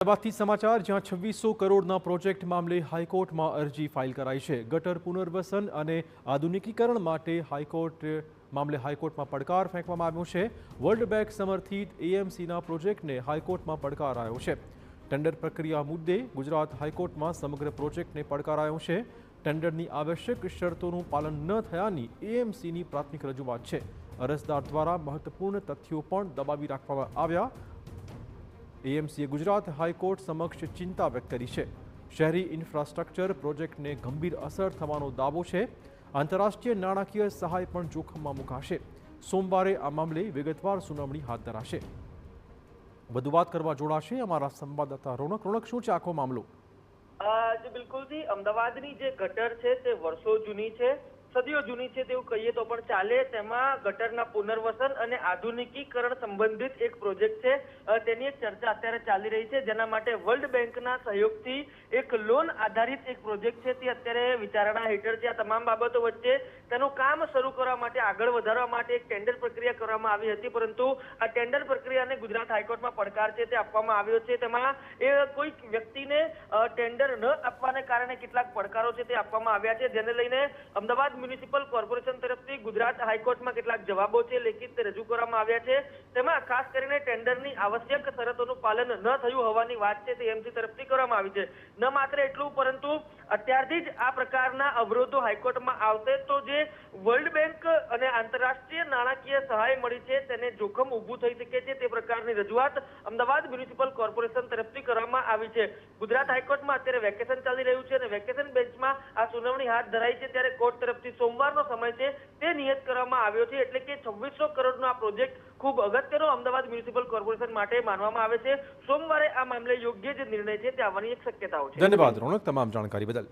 અમદાવાદથી સમાચાર જ્યાં 2600 કરોડના પ્રોજેક્ટ મામલે હાઈકોર્ટમાં અરજી ફાઇલ કરાઈ છે। ગટર પુનર્વસન અને આધુનિકીકરણ માટે હાઈકોર્ટમાં પડકાર ફેંકવામાં આવ્યો છે। વર્લ્ડ બેંક સમર્થિત એએમસીના પ્રોજેક્ટને હાઈકોર્ટમાં પડકારાયો છે। ટેન્ડર પ્રક્રિયા મુદ્દે ગુજરાત હાઈકોર્ટમાં સમગ્ર પ્રોજેક્ટને પડકારાયો છે। ટેન્ડરની આવશ્યક શરતોનું પાલન ન થયાની એએમસીની પ્રાથમિક રજૂઆત છે। અરજદાર દ્વારા મહત્વપૂર્ણ તથ્યો પણ દબાવી રાખવામાં આવ્યા। એએમસીએ ગુજરાત હાઈકોર્ટ સમક્ષ ચિંતા વ્યક્ત કરી છે। શહેરી ઇન્ફ્રાસ્ટ્રક્ચર પ્રોજેક્ટને ગંભીર અસર થવાનો દાવો છે। આંતરરાષ્ટ્રીય નાણાકીય સહાય પણ જોખમમાં મુકાશે। સોમવારે આ મામલે વિગતવાર સુનાવણી હાથ ધરાશે। વધુ વાત કરવા જોડાશે અમારા સંવાદદાતા રોનક। શું છે આખો મામલો? જી બિલકુલથી અમદાવાદની જે ગટર છે તે વર્ષો જૂની છે, સદીઓ જૂની છે તેવું કહીએ તો પણ ચાલે। તેમાં ગટરના પુનર્વસન અને આધુનિકીકરણ સંબંધિત એક પ્રોજેક્ટ છે, તેની એક ચર્ચા અત્યારે ચાલી રહી છે, જેના માટે વર્લ્ડ બેંકના સહયોગથી એક લોન આધારિત એક પ્રોજેક્ટ છે તે અત્યારે વિચારણા હેઠળ છે। આ તમામ બાબતો વચ્ચે તેનું કામ શરૂ કરવા માટે, આગળ વધારવા માટે એક ટેન્ડર પ્રક્રિયા કરવામાં આવી હતી, પરંતુ આ ટેન્ડર પ્રક્રિયાને ગુજરાત હાઈકોર્ટમાં પડકાર છે તે આપવામાં આવ્યો છે। તેમાં કોઈક વ્યક્તિને ટેન્ડર ન આપવાને કારણે કેટલાક પડકારો છે તે આપવામાં આવ્યા છે, જેને લઈને અમદાવાદ મ્યુનિસિપલ કોર્પોરેશન તરફથી ગુજરાત હાઈકોર્ટમાં કેટલાક જવાબો છે લેખિત રજૂ કરવામાં આવ્યા છે। તેમાં ખાસ કરીને ટેન્ડરની આવશ્યક શરતોનું પાલન ન થયું હોવાની વાત છે તે એમસી તરફથી કરવામાં આવી છે। ન માત્ર એટલું, પરંતુ અત્યારથી જ આ પ્રકારના અવરોધો હાઈકોર્ટમાં આવશે તો જે વર્લ્ડ બેંક અને આંતરરાષ્ટ્રીય નાણાકીય સહાય મળી છે તેને જોખમ ઊભું થઈ શકે છે, તે પ્રકારની રજૂઆત અમદાવાદ મ્યુનિસિપલ કોર્પોરેશન તરફથી કરવામાં આવી છે। ગુજરાત હાઈકોર્ટમાં અત્યારે વેકેશન ચાલી રહ્યું છે અને વેકેશન બેન્ચમાં આ સુનાવણી હાથ ધરાઈ છે, ત્યારે કોર્ટ તરફથી સોમવારનો સમય છે તે નિયત કરવામાં આવ્યો છે। એટલે કે 2600 કરોડનો આ પ્રોજેક્ટ ખૂબ અગત્યનો અમદાવાદ મ્યુનિસિપલ કોર્પોરેશન માટે માનવામાં આવે છે। સોમવારે આ મામલે યોગ્ય જે નિર્ણય છે તે આવવાની એક શક્યતાઓ છે। ધન્યવાદ રોનક, તમામ જાણકારી બદલ।